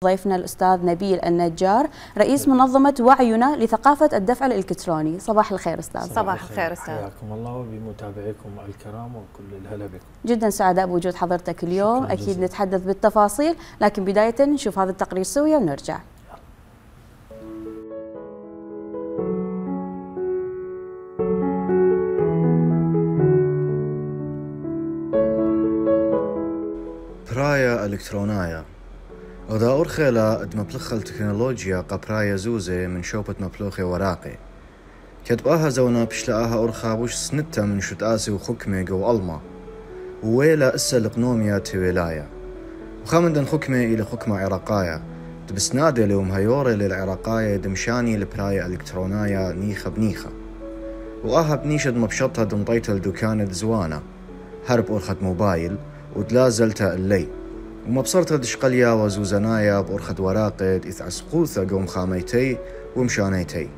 ضيفنا الأستاذ نبيل النجار رئيس منظمة وعينا لثقافة الدفع الإلكتروني. صباح الخير أستاذ. صباح الخير أستاذ. حياكم الله وبمتابعيكم الكرام وكل الهلا بكم. جدا سعداء بوجود حضرتك اليوم. أكيد نتحدث بالتفاصيل، لكن بداية نشوف هذا التقرير سويا ونرجع. برايا إلكترونايا ودا أرخيلا دمبلخ التكنولوجيا قبرايا زوزي من شوبة مبلوخي وراقي كتباها زونا بشلاها أرخا وش سنتا من شتاسي وخكمي جو ألما وويلا إسا لقنوميا تيويلايا وخامندن خكمي إلى خكمة عراقايا دبسنادي لهم هيوري للعراقايا دمشاني لبرايا إلكترونايا نيخة بنيخة وآها بنيشد مبشطها دمطيت الدكان دزوانا هرب أرخة موبايل ودلازلتا اللي ومبصرت دشقليا وزوزنايا بأرخد وراقد إذ عسقوثة قوم خاميتي ومشانيتي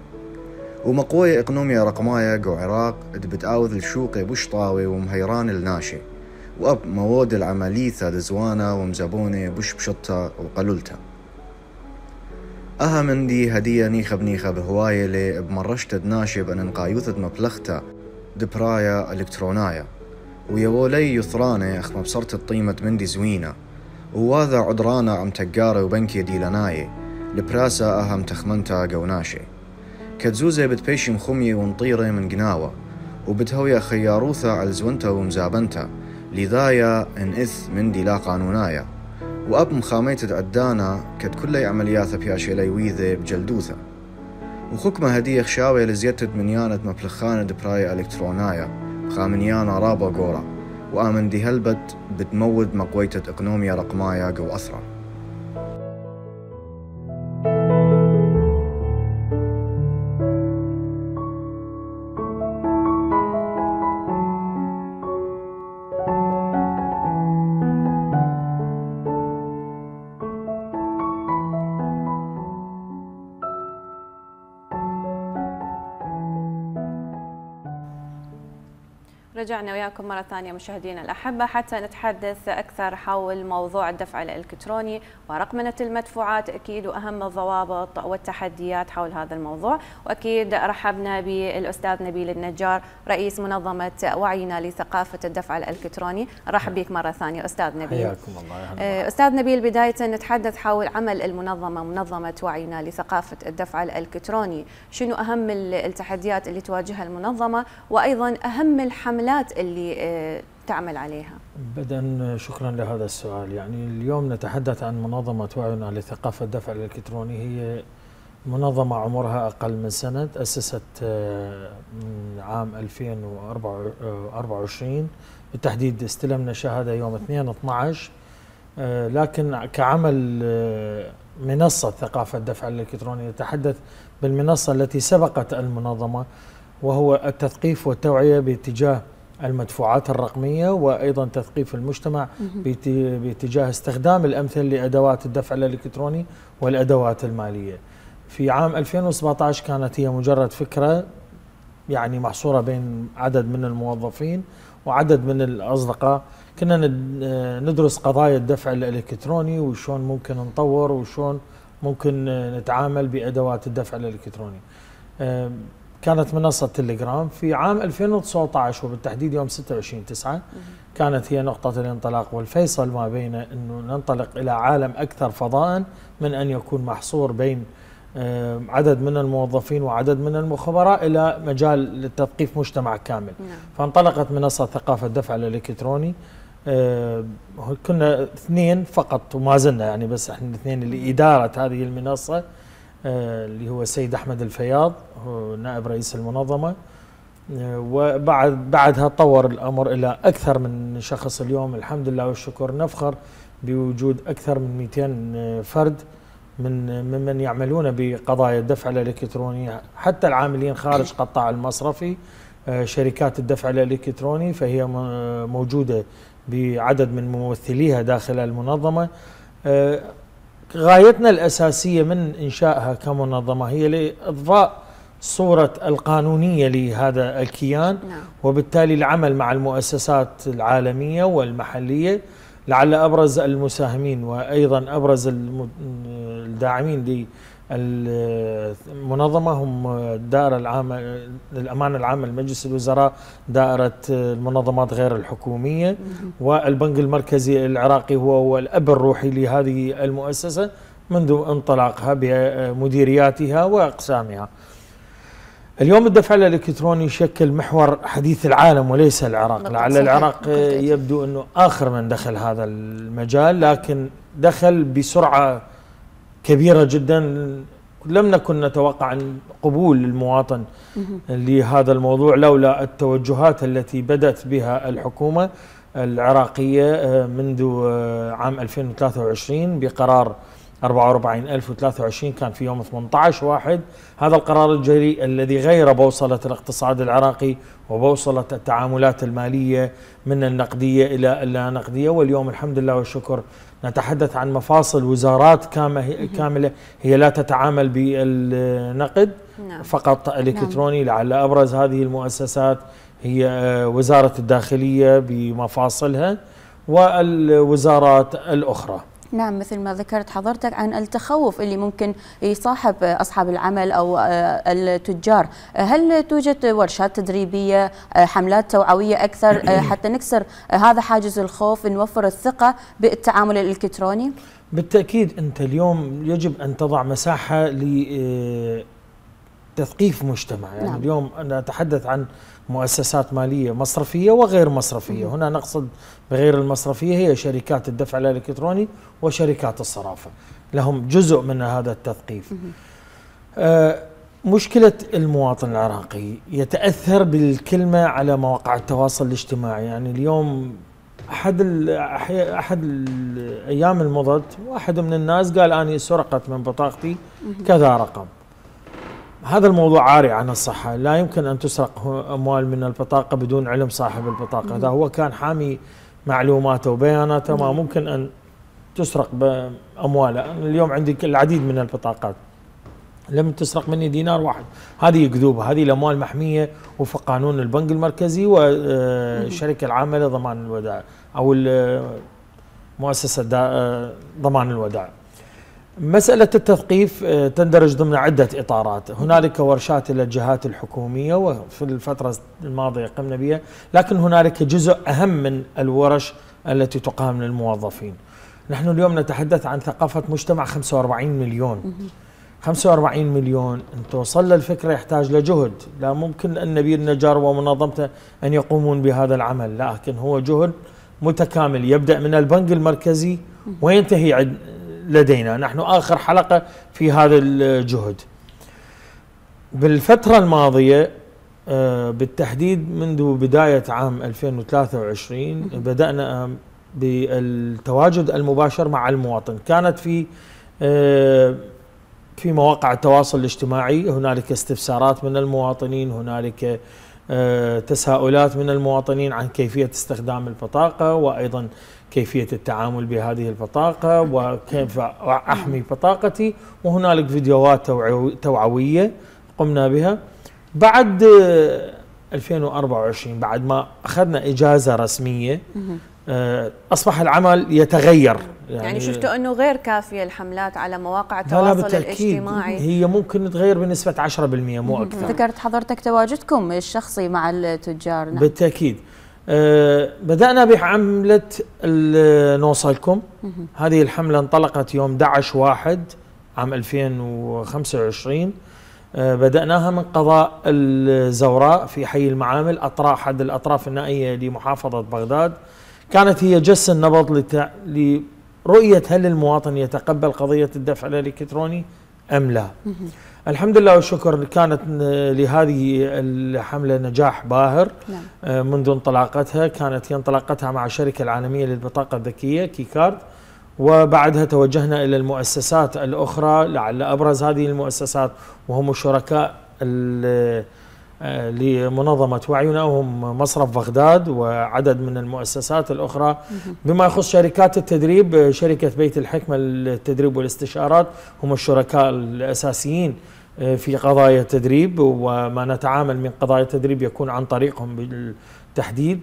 ومقوية إقنوميا رقمايا قو عراق بتعاوذ الشوقي بشطاوي ومهيران الناشي وأب مواد العمليثة دزوانا ومزابوني بش بشطة وقلولتا أها من دي هدية نيخة بنيخة بهواية لي بمرشت دناشي بأن نقايوثة مبلغتا دبرايا إلكترونايا ويولي يثراني أخ مبصرت الطيمة مندي زوينة وواذا عدرانا عم تقاري وبنكي ديلاناي لبراسة أهم تخمنتا قوناشي كتزوزي بتبيشي مخمي ونطيري من قناوة وبتهويا خياروثا على زونتا ومزابنتا لذايا إن إث من دي لا قانونايا وأب مخاميت عدانا كت كلي عملياثا بياشي ليويذي بجلدوثا وخكمة هدية خشاوي لزيتت منيانة مبلخانة دبرايا إلكترونايا خامنيانا رابا قورا وآمن دي هلبت بتمود مقويتة إقنوميا رقمايا قو أثرا رجعنا وياكم مرة ثانية مشاهدينا الأحبة حتى نتحدث أكثر حول موضوع الدفع الإلكتروني ورقمنة المدفوعات أكيد وأهم الضوابط والتحديات حول هذا الموضوع. وأكيد رحبنا بالأستاذ نبيل النجار رئيس منظمة وعينا لثقافة الدفع الإلكتروني. رحب بك مرة ثانية أستاذ نبيل. حياكم الله. أستاذ نبيل، بداية نتحدث حول عمل المنظمة منظمة وعينا لثقافة الدفع الإلكتروني. شنو أهم التحديات اللي تواجهها المنظمة وأيضا أهم الحملات اللي تعمل عليها؟ بدءا شكرا لهذا السؤال. يعني اليوم نتحدث عن منظمة وعينا لثقافة الدفع الإلكتروني. هي منظمة عمرها أقل من سنة، تأسست من عام 2024 بالتحديد. استلمنا شهادة يوم 2/12، لكن كعمل منصة ثقافة الدفع الإلكتروني نتحدث بالمنصة التي سبقت المنظمة، وهو التثقيف والتوعية باتجاه المدفوعات الرقمية وأيضا تثقيف المجتمع باتجاه استخدام الأمثل لأدوات الدفع الإلكتروني والأدوات المالية. في عام 2017 كانت هي مجرد فكرة يعني محصورة بين عدد من الموظفين وعدد من الأصدقاء. كنا ندرس قضايا الدفع الإلكتروني وشون ممكن نطور وشون ممكن نتعامل بأدوات الدفع الإلكتروني. كانت منصة تليجرام في عام 2019 وبالتحديد يوم 26/9 كانت هي نقطة الانطلاق والفيصل ما بين أنه ننطلق إلى عالم أكثر فضاء من أن يكون محصور بين عدد من الموظفين وعدد من الخبراء إلى مجال للتثقيف مجتمع كامل. فانطلقت منصة ثقافة الدفع الإلكتروني. كنا 2 فقط وما زلنا يعني، بس احنا 2 اللي إدارة هذه المنصة، اللي هو السيد أحمد الفياض هو نائب رئيس المنظمة، وبعدها تطور الأمر إلى أكثر من شخص. اليوم الحمد لله والشكر نفخر بوجود أكثر من 200 فرد ممن يعملون بقضايا الدفع الإلكتروني، حتى العاملين خارج قطاع المصرفي. شركات الدفع الإلكتروني فهي موجودة بعدد من ممثليها داخل المنظمة. غايتنا الأساسية من إنشائها كمنظمة هي لإضفاء صورة القانونية لهذا الكيان، وبالتالي العمل مع المؤسسات العالمية والمحلية لعل أبرز المساهمين وأيضا أبرز الداعمين للمنظمة هم الدائرة العامة للأمانة العامة لمجلس الوزراء، دائرة المنظمات غير الحكومية، والبنك المركزي العراقي هو الأب الروحي لهذه المؤسسة منذ انطلاقها بمديرياتها وأقسامها. اليوم الدفع الإلكتروني يشكل محور حديث العالم وليس العراق، لعل العراق يبدو أنه آخر من دخل هذا المجال، لكن دخل بسرعة كبيرة جدا. لم نكن نتوقع أن قبول المواطن لهذا الموضوع لولا التوجهات التي بدأت بها الحكومة العراقية منذ عام 2023 بقرار 44,023 كان في يوم 18/1. هذا القرار الجريء الذي غير بوصلة الاقتصاد العراقي وبوصلة التعاملات المالية من النقدية إلى اللا نقدية، واليوم الحمد لله والشكر نتحدث عن مفاصل وزارات كاملة هي لا تتعامل بالنقد فقط الكتروني. لعل أبرز هذه المؤسسات هي وزارة الداخلية بمفاصلها والوزارات الأخرى. نعم، مثل ما ذكرت حضرتك عن التخوف اللي ممكن يصاحب أصحاب العمل أو التجار، هل توجد ورشات تدريبية، حملات توعوية أكثر حتى نكسر هذا حاجز الخوف، نوفر الثقة بالتعامل الإلكتروني؟ بالتأكيد أنت اليوم يجب أن تضع مساحة لتثقيف مجتمع. يعني نعم. اليوم نتحدث عن مؤسسات مالية مصرفية وغير مصرفية. هنا نقصد بغير المصرفية هي شركات الدفع الإلكتروني وشركات الصرافة، لهم جزء من هذا التثقيف. مشكلة المواطن العراقي يتأثر بالكلمة على مواقع التواصل الاجتماعي. يعني اليوم أحد الأيام المضت واحد من الناس قال أني سرقت من بطاقتي كذا رقم. هذا الموضوع عاري عن الصحة، لا يمكن أن تسرق أموال من البطاقة بدون علم صاحب البطاقة. هذا هو كان حامي معلوماته وبياناته، ما ممكن أن تسرق بأمواله. اليوم عندي العديد من البطاقات لم تسرق مني دينار واحد، هذه كذوبة، هذه الأموال محمية وفق قانون البنك المركزي والشركة العامة لضمان الودائع أو مؤسسة ضمان الودائع. مسألة التثقيف تندرج ضمن عدة إطارات. هنالك ورشات إلى الجهات الحكومية وفي الفترة الماضية قمنا بها، لكن هنالك جزء أهم من الورش التي تقام للموظفين. نحن اليوم نتحدث عن ثقافة مجتمع 45 مليون. 45 مليون أن توصل للفكرة يحتاج لجهد، لا ممكن أن نبيل نجار ومنظمته أن يقومون بهذا العمل، لكن هو جهد متكامل يبدأ من البنك المركزي وينتهي لدينا. نحن آخر حلقة في هذا الجهد. بالفترة الماضية بالتحديد منذ بداية عام 2023 بدأنا بالتواجد المباشر مع المواطن. كانت في مواقع التواصل الاجتماعي هنالك استفسارات من المواطنين، هنالك تساؤلات من المواطنين عن كيفية استخدام البطاقة وأيضا كيفية التعامل بهذه البطاقة وكيف أحمي بطاقتي، وهنالك فيديوهات توعوية قمنا بها. بعد 2024 بعد ما أخذنا إجازة رسمية أصبح العمل يتغير. يعني شفتوا أنه غير كافية الحملات على مواقع التواصل الاجتماعي؟ هي ممكن تغير بنسبة 10% مو أكثر. ذكرت حضرتك تواجدكم الشخصي مع التجار. نعم. بالتأكيد. بدأنا بحملة نوصلكم. هذه الحملة انطلقت يوم 11/1 عام 2025. بدأناها من قضاء الزوراء في حي المعامل أحد الأطراف النائية لمحافظة بغداد. كانت هي جس النبض لرؤية هل المواطن يتقبل قضية الدفع الإلكتروني أم لا. الحمد لله والشكر كانت لهذه الحملة نجاح باهر. منذ انطلاقتها. كانت هي انطلاقتها مع الشركة العالمية للبطاقة الذكية كيكارد، وبعدها توجهنا إلى المؤسسات الأخرى. لعل أبرز هذه المؤسسات وهم الشركاء لمنظمة وعينا وهم مصرف بغداد وعدد من المؤسسات الأخرى. بما يخص شركات التدريب، شركة بيت الحكمة للتدريب والاستشارات هم الشركاء الأساسيين في قضايا التدريب، وما نتعامل من قضايا التدريب يكون عن طريقهم بالتحديد.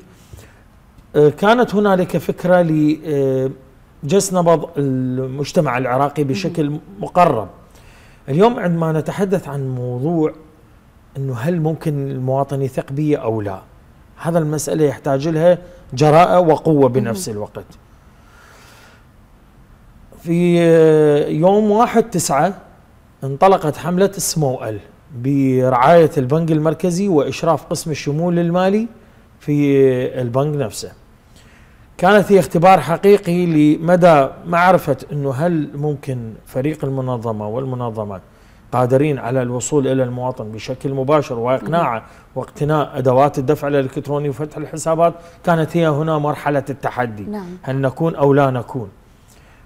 كانت هنالك فكرة لجس نبض المجتمع العراقي بشكل مقرب. اليوم عندما نتحدث عن موضوع أنه هل ممكن المواطن يثق بي أو لا، هذا المسألة يحتاج لها جراءة وقوة بنفس الوقت. في يوم 1/9 انطلقت حملة السموئل برعاية البنك المركزي وإشراف قسم الشمول المالي في البنك نفسه. كانت هي اختبار حقيقي لمدى معرفة أنه هل ممكن فريق المنظمة والمنظمات قادرين على الوصول إلى المواطن بشكل مباشر وإقناعه واقتناء أدوات الدفع الإلكتروني وفتح الحسابات. كانت هي هنا مرحلة التحدي. نعم. هل نكون أو لا نكون.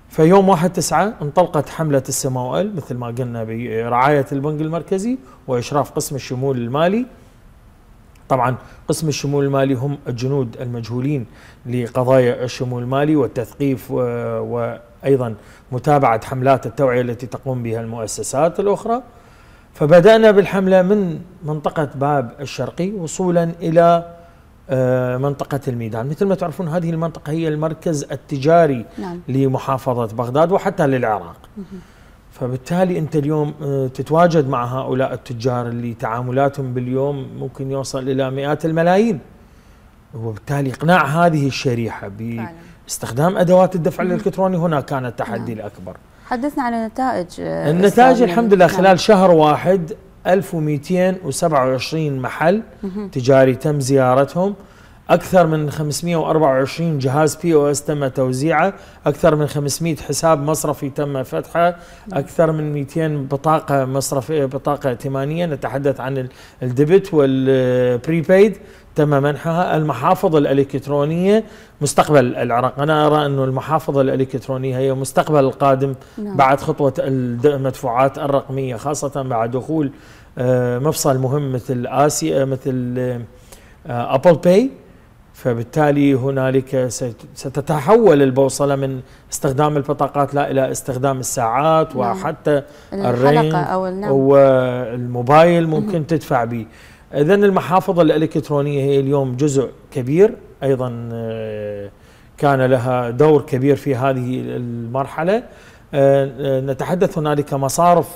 فيوم 1/9 انطلقت حملة السموئل مثل ما قلنا برعاية البنك المركزي وإشراف قسم الشمول المالي. طبعا قسم الشمول المالي هم الجنود المجهولين لقضايا الشمول المالي والتثقيف وأيضا متابعة حملات التوعية التي تقوم بها المؤسسات الأخرى. فبدأنا بالحملة من منطقة باب الشرقي وصولا إلى منطقة الميدان. مثل ما تعرفون هذه المنطقة هي المركز التجاري نعم. لمحافظة بغداد وحتى للعراق. فبالتالي أنت اليوم تتواجد مع هؤلاء التجار اللي تعاملاتهم باليوم ممكن يوصل إلى مئات الملايين، وبالتالي إقناع هذه الشريحة باستخدام أدوات الدفع الإلكتروني هنا كان التحدي الأكبر. حدثنا عن النتائج. النتائج الحمد لله خلال شهر واحد 1227 محل تجاري تم زيارتهم، أكثر من 524 جهاز POS تم توزيعه، أكثر من 500 حساب مصرفي تم فتحه، أكثر من 200 بطاقة مصرفية بطاقة ائتمانية نتحدث عن الديبت والبريبيد تم منحها. المحافظ الإلكترونية مستقبل العراق. أنا أرى أن المحافظ الإلكترونية هي مستقبل القادم بعد خطوة المدفوعات الرقمية، خاصة بعد دخول مفصل مهم مثل آسيا مثل أبل باي. فبالتالي هنالك ستتحول البوصلة من استخدام البطاقات لا إلى استخدام الساعات وحتى الرينج والموبايل ممكن تدفع به. إذن المحافظ الإلكترونية هي اليوم جزء كبير، أيضا كان لها دور كبير في هذه المرحلة. نتحدث هنالك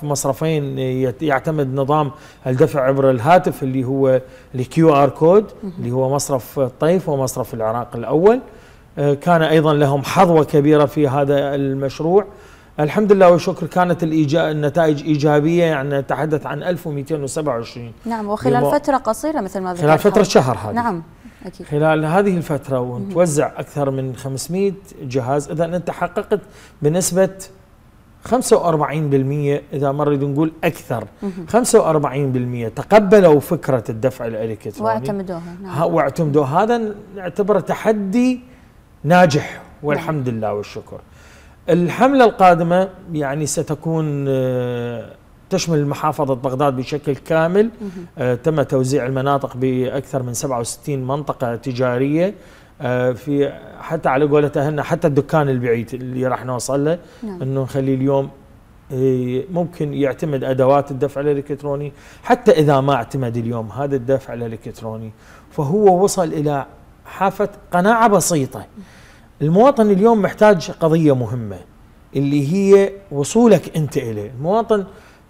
مصرفين يعتمد نظام الدفع عبر الهاتف اللي هو الQR كود اللي هو مصرف الطيف ومصرف العراق الأول. كان أيضا لهم حظوة كبيرة في هذا المشروع. الحمد لله والشكر كانت النتائج إيجابية، يعني نتحدث عن 1227. نعم، وخلال فترة قصيرة مثل ما ذكرت. خلال فترة شهر هذه. نعم أكيد. خلال هذه الفترة ونتوزع أكثر من 500 جهاز. إذا أنت حققت بنسبة 45%، إذا ما نريد نقول أكثر 45% تقبلوا فكرة الدفع الإلكتروني واعتمدوها. نعم. واعتمدوا. هذا نعتبره تحدي ناجح والحمد لله والشكر. الحملة القادمة يعني ستكون تشمل محافظة بغداد بشكل كامل. تم توزيع المناطق بأكثر من 67 منطقة تجارية، في حتى على قولتها حتى الدكان البعيد اللي راح نوصل له. نعم. انه نخلي اليوم ممكن يعتمد ادوات الدفع الالكتروني، حتى اذا ما اعتمد اليوم هذا الدفع الالكتروني فهو وصل الى حافة قناعة بسيطة. المواطن اليوم محتاج قضية مهمة اللي هي وصولك انت اليه. المواطن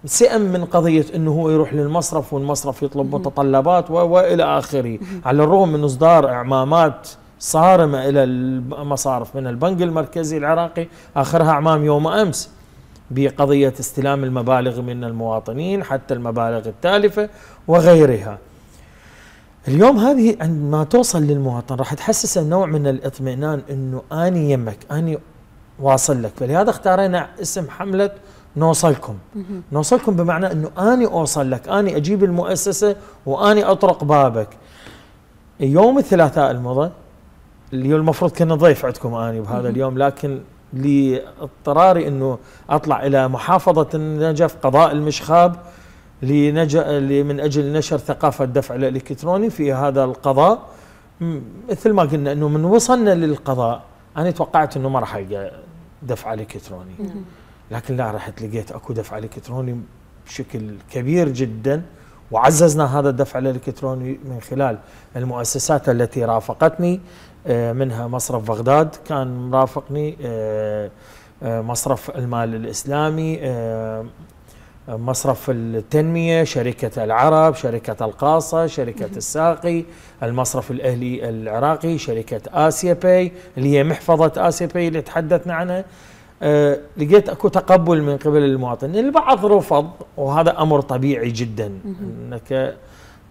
سئم من قضية انه هو يروح للمصرف والمصرف يطلب متطلبات والى اخره، على الرغم من اصدار اعمامات صارمة الى المصارف من البنك المركزي العراقي، اخرها اعمام يوم امس بقضية استلام المبالغ من المواطنين حتى المبالغ التالفة وغيرها. اليوم هذه عندما توصل للمواطن راح تحسسه نوع من الاطمئنان انه اني يمك، اني واصل لك. فلهذا اختارينا اسم حملة نوصلكم. نوصلكم بمعنى انه اني اوصل لك، اني اجيب المؤسسة واني اطرق بابك. يوم الثلاثاء المضى اللي المفروض كنا ضيف عندكم اني بهذا اليوم، لكن لاضطراري انه اطلع الى محافظة النجف قضاء المشخاب من اجل نشر ثقافة الدفع الالكتروني في هذا القضاء. مثل ما قلنا انه من وصلنا للقضاء انا توقعت انه ما راح القى دفع الكتروني، لكن لا، رحت لقيت اكو دفع الكتروني بشكل كبير جدا وعززنا هذا الدفع الإلكتروني من خلال المؤسسات التي رافقتني، منها مصرف بغداد كان مرافقني، مصرف المال الإسلامي، مصرف التنمية، شركة العرب، شركة القاصة، شركة الساقي، المصرف الأهلي العراقي، شركة آسيا باي اللي هي محفظة آسيا باي اللي تحدثنا عنها. لقيت اكو تقبل من قبل المواطن. البعض رفض، وهذا امر طبيعي جدا، انك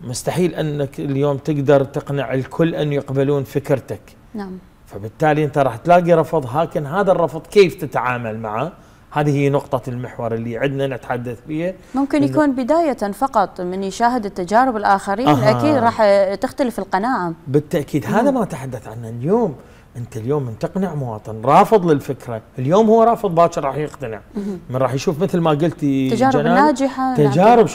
مستحيل انك اليوم تقدر تقنع الكل ان يقبلون فكرتك. نعم. فبالتالي انت راح تلاقي رفض، لكن هذا الرفض كيف تتعامل معه؟ هذه هي نقطة المحور اللي عندنا نتحدث فيها. ممكن يكون بداية فقط من يشاهد التجارب الآخرين أكيد راح تختلف القناعة. بالتأكيد. هذا ما تحدث عنه اليوم. أنت اليوم من تقنع مواطن رافض للفكرة، اليوم هو رافض باكر راح يقتنع، من راح يشوف مثل ما قلتي تجارب ناجحة، تجارب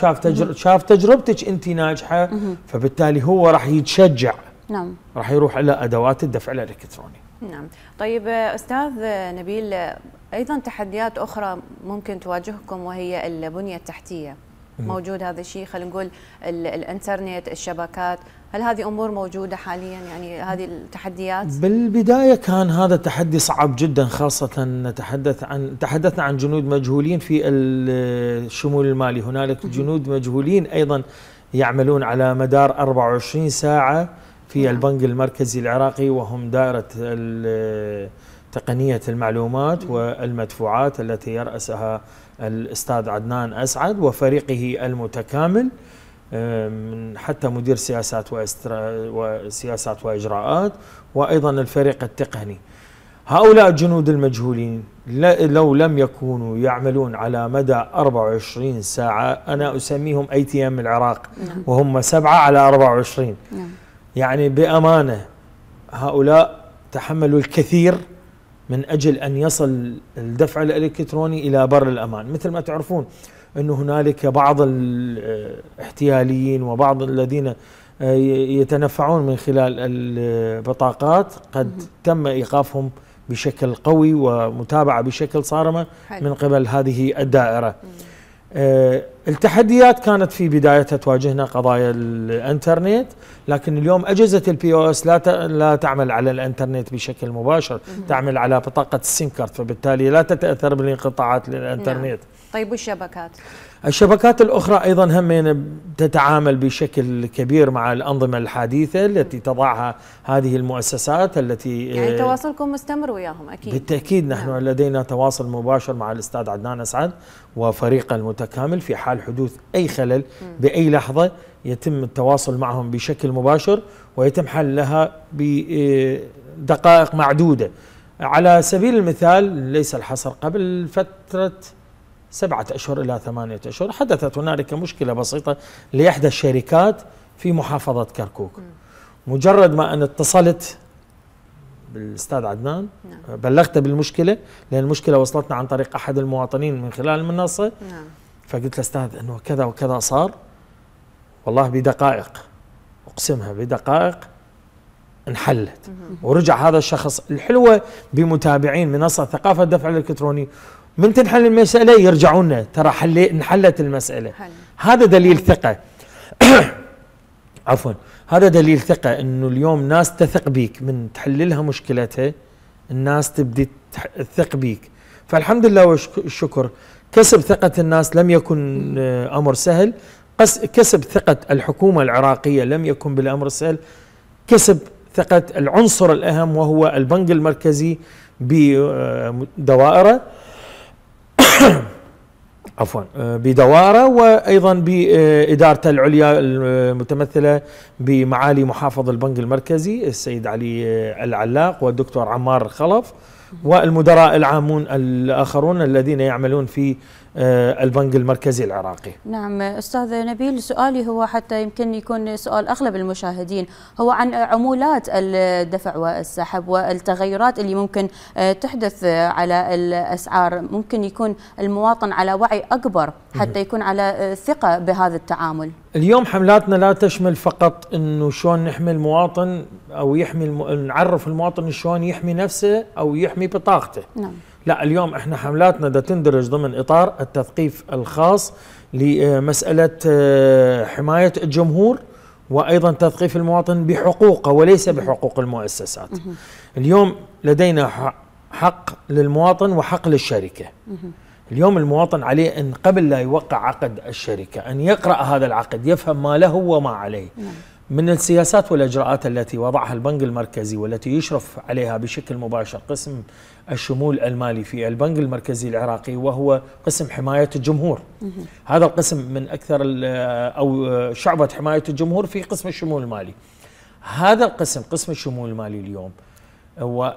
شاف تجربتك أنت ناجحة، فبالتالي هو راح يتشجع. نعم. راح يروح إلى أدوات الدفع الإلكتروني. نعم. طيب أستاذ نبيل، أيضا تحديات أخرى ممكن تواجهكم وهي البنية التحتية. موجود هذا الشيء، خلينا نقول الانترنت، الشبكات، هل هذه امور موجوده حاليا؟ يعني هذه التحديات بالبدايه كان هذا تحدي صعب جدا، خاصه تحدثنا عن جنود مجهولين في الشمول المالي. هنالك جنود مجهولين ايضا يعملون على مدار 24 ساعه في البنك المركزي العراقي، وهم دائره تقنيه المعلومات والمدفوعات التي يرأسها الأستاذ عدنان أسعد وفريقه المتكامل، من حتى مدير سياسات وإجراءات، وأيضا الفريق التقني. هؤلاء الجنود المجهولين لو لم يكونوا يعملون على مدى 24 ساعة، أنا أسميهم ATM العراق، وهم 7 على 24. يعني بأمانة هؤلاء تحملوا الكثير من أجل أن يصل الدفع الإلكتروني إلى بر الأمان. مثل ما تعرفون أنه هنالك بعض الاحتياليين وبعض الذين يتنفعون من خلال البطاقات قد تم إيقافهم بشكل قوي ومتابعة بشكل صارمة من قبل هذه الدائرة. التحديات كانت في بدايتها تواجهنا قضايا الانترنت، لكن اليوم أجهزة الPOS لا تعمل على الانترنت بشكل مباشر، تعمل على بطاقة السيم كارت، فبالتالي لا تتأثر بالانقطاعات للانترنت. طيب والشبكات؟ الشبكات الأخرى أيضا هم تتعامل بشكل كبير مع الأنظمة الحديثة التي تضعها هذه المؤسسات التي يعني تواصلكم مستمر وياهم أكيد؟ بالتأكيد. نحن لدينا تواصل مباشر مع الأستاذ عدنان أسعد وفريقه المتكامل. في حال حدوث أي خلل بأي لحظة يتم التواصل معهم بشكل مباشر ويتم حلها بدقائق معدودة. على سبيل المثال، ليس الحصر، قبل فترة 7 أشهر إلى 8 أشهر حدثت هنالك مشكلة بسيطة لإحدى الشركات في محافظة كركوك. مجرد ما أن اتصلت بالأستاذ عدنان بلغته بالمشكلة، لأن المشكلة وصلتنا عن طريق أحد المواطنين من خلال المنصة. فقلت له أستاذ أنه كذا وكذا صار، والله بدقائق، أقسمها بدقائق انحلت. ورجع هذا الشخص. الحلوة بمتابعين منصة ثقافة الدفع الإلكتروني، من تنحل المسألة يرجعون ترى انحلت المسألة. هذا دليل ثقة. عفوا، هذا دليل ثقة، انه اليوم ناس تثق بيك، من تحل لها مشكلتها الناس تبدي تثق بيك. فالحمد لله والشكر، كسب ثقة الناس لم يكن أمر سهل، كسب ثقة الحكومة العراقية لم يكن بالأمر السهل، كسب ثقة العنصر الأهم وهو البنك المركزي بدوائره عفوا بدوائره، وايضا بادارته العليا المتمثله بمعالي محافظ البنك المركزي السيد علي العلاق والدكتور عمار الخلف، والمدراء العامون الاخرون الذين يعملون في البنك المركزي العراقي. نعم أستاذ نبيل، سؤالي هو حتى يمكن يكون سؤال أغلب المشاهدين، هو عن عمولات الدفع والسحب والتغيرات اللي ممكن تحدث على الأسعار. ممكن يكون المواطن على وعي أكبر حتى يكون على ثقة بهذا التعامل. اليوم حملاتنا لا تشمل فقط انه شلون نحمي المواطن او نعرف المواطن شلون يحمي نفسه او يحمي بطاقته. نعم. لا اليوم احنا حملاتنا دا تندرج ضمن اطار التثقيف الخاص لمساله حمايه الجمهور وايضا تثقيف المواطن بحقوقه وليس بحقوق المؤسسات. اليوم لدينا حق للمواطن وحق للشركه. اليوم المواطن عليه ان قبل لا يوقع عقد الشركه ان يقرا هذا العقد، يفهم ما له وما عليه. من السياسات والاجراءات التي وضعها البنك المركزي والتي يشرف عليها بشكل مباشر قسم الشمول المالي في البنك المركزي العراقي، وهو قسم حمايه الجمهور. هذا القسم من اكثر او شعبه حمايه الجمهور في قسم الشمول المالي. هذا القسم، قسم الشمول المالي اليوم هو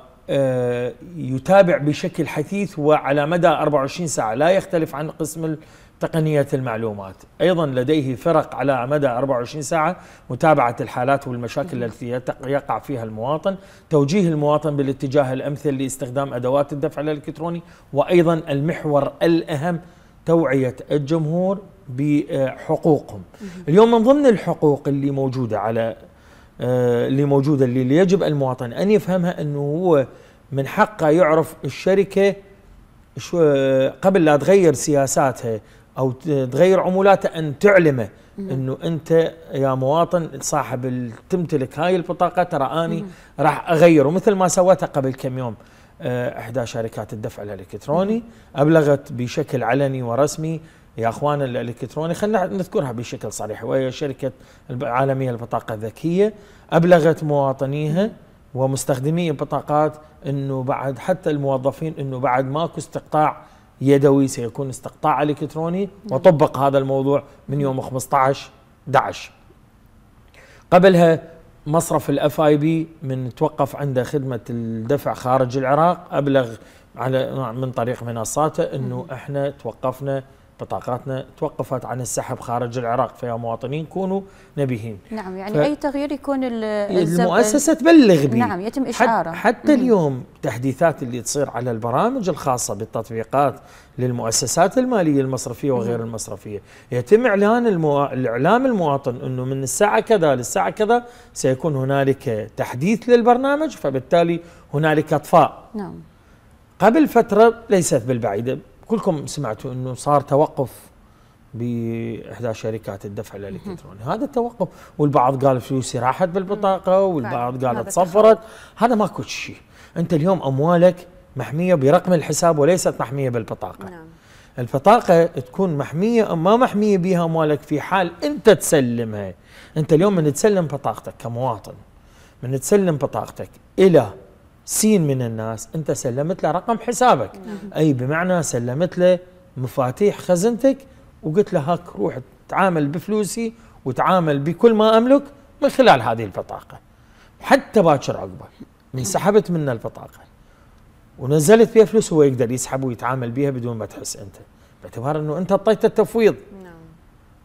يتابع بشكل حثيث وعلى مدى 24 ساعة، لا يختلف عن قسم تقنية المعلومات. أيضا لديه فرق على مدى 24 ساعة متابعة الحالات والمشاكل التي يقع فيها المواطن، توجيه المواطن بالاتجاه الأمثل لاستخدام أدوات الدفع الإلكتروني، وأيضا المحور الأهم توعية الجمهور بحقوقهم. اليوم من ضمن الحقوق اللي موجودة اللي يجب المواطن أن يفهمها، أنه هو من حقه يعرف الشركة قبل لا تغير سياساتها أو تغير عمولاتها أن تعلمه أنه أنت يا مواطن صاحب تمتلك هاي البطاقة، ترى أني راح أغيره، مثل ما سوتها قبل كم يوم إحدى شركات الدفع الإلكتروني، أبلغت بشكل علني ورسمي يا اخوان الالكتروني، خلينا نذكرها بشكل صريح، وهي شركه العالميه للبطاقه الذكيه، ابلغت مواطنيها ومستخدمي البطاقات انه بعد حتى الموظفين انه بعد ماكو استقطاع يدوي، سيكون استقطاع الكتروني، وطبق هذا الموضوع من يوم 15/11. قبلها مصرف الاف اي بي من توقف عنده خدمه الدفع خارج العراق، ابلغ على من طريق منصاته انه احنا توقفنا، بطاقاتنا توقفت عن السحب خارج العراق، فيا مواطنين كونوا نبيهين. نعم، يعني أي تغيير يكون المؤسسة تبلغ به. نعم، يتم إشعاره. حتى اليوم تحديثات اللي تصير على البرامج الخاصة بالتطبيقات للمؤسسات المالية المصرفية وغير المصرفية، يتم إعلام المواطن أنه من الساعة كذا للساعة كذا سيكون هنالك تحديث للبرنامج، فبالتالي هنالك إطفاء. نعم. قبل فترة ليست بالبعيدة كلكم سمعتوا انه صار توقف باحدى شركات الدفع الالكتروني، هذا التوقف، والبعض قال فلوسي راحت بالبطاقه، والبعض قال تصفرت، هذا ماكو شيء. انت اليوم اموالك محميه برقم الحساب وليست محميه بالبطاقه. نعم. البطاقه تكون محميه ام ما محميه بها اموالك في حال انت تسلمها. انت اليوم من تسلم بطاقتك كمواطن، من تسلم بطاقتك الى سين من الناس، انت سلمت له رقم حسابك، اي بمعنى سلمت له مفاتيح خزنتك وقلت له هاك روح تعامل بفلوسي وتعامل بكل ما املك من خلال هذه البطاقه. حتى باكر عقبه من سحبت منه البطاقه ونزلت فيها فلوس، هو يقدر يسحب ويتعامل بها بدون ما تحس انت، باعتبار انه انت اعطيته التفويض.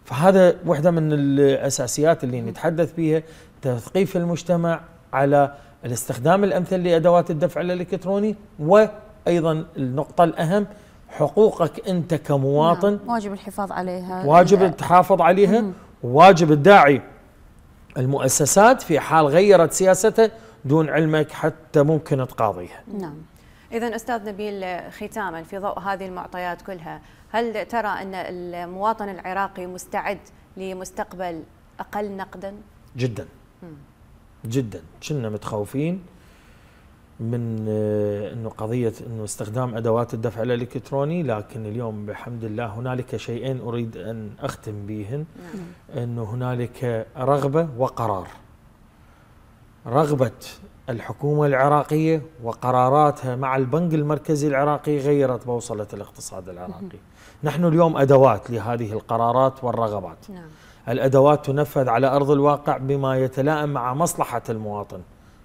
فهذا واحده من الاساسيات اللي نتحدث بها، تثقيف المجتمع على الاستخدام الامثل لادوات الدفع الالكتروني، وايضا النقطه الاهم حقوقك انت كمواطن. نعم. واجب الحفاظ عليها، واجب التحافظ عليها، وواجب الداعي المؤسسات في حال غيرت سياستها دون علمك حتى ممكن تقاضيها. نعم. إذا أستاذ نبيل، ختاما في ضوء هذه المعطيات كلها، هل ترى أن المواطن العراقي مستعد لمستقبل أقل نقدا؟ جدا جدا. كنا متخوفين من انه قضيه انه استخدام ادوات الدفع الالكتروني، لكن اليوم بحمد الله هنالك شيئين اريد ان اختم بهن. انه هنالك رغبه وقرار. رغبه الحكومه العراقيه وقراراتها مع البنك المركزي العراقي غيرت بوصله الاقتصاد العراقي. نحن اليوم ادوات لهذه القرارات والرغبات. نعم. الادوات تنفذ على ارض الواقع بما يتلائم مع مصلحه المواطن،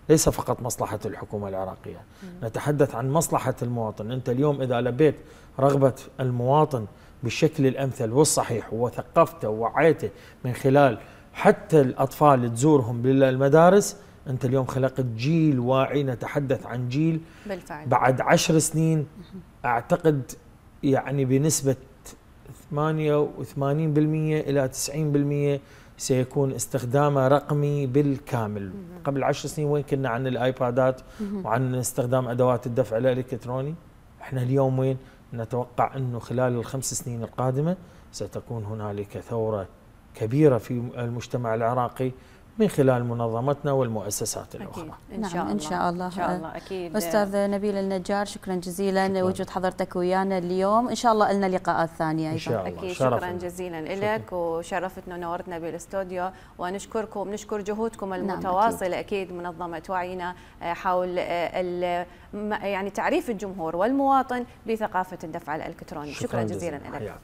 ليس فقط مصلحة الحكومة العراقية. نتحدث عن مصلحة المواطن. أنت اليوم إذا لبيت رغبة المواطن بالشكل الأمثل والصحيح وثقفته ووعيته من خلال حتى الأطفال تزورهم للمدارس، أنت اليوم خلقت جيل واعي. نتحدث عن جيل بالفعل بعد 10 سنين أعتقد يعني بنسبة 88% إلى 90% سيكون استخدامه رقمي بالكامل. قبل 10 سنين وين كنا عن الايبادات وعن استخدام ادوات الدفع الالكتروني؟ احنا اليوم وين؟ نتوقع أنه خلال ال5 سنين القادمة ستكون هنالك ثورة كبيرة في المجتمع العراقي من خلال منظمتنا والمؤسسات الأخرى. إن شاء الله. إن شاء الله. إن شاء الله أكيد. أستاذ نبيل النجار، شكرا جزيلا لوجود حضرتك ويانا اليوم. إن شاء الله لنا لقاءات ثانية أيضا. إن شاء الله. أكيد. شكرا جزيلا لك وشرفتنا ونورتنا بالاستوديو، ونشكركم نشكر جهودكم المتواصلة. أكيد منظمة وعينا حول يعني تعريف الجمهور والمواطن بثقافة الدفع الإلكتروني. شكرا جزيلا لك.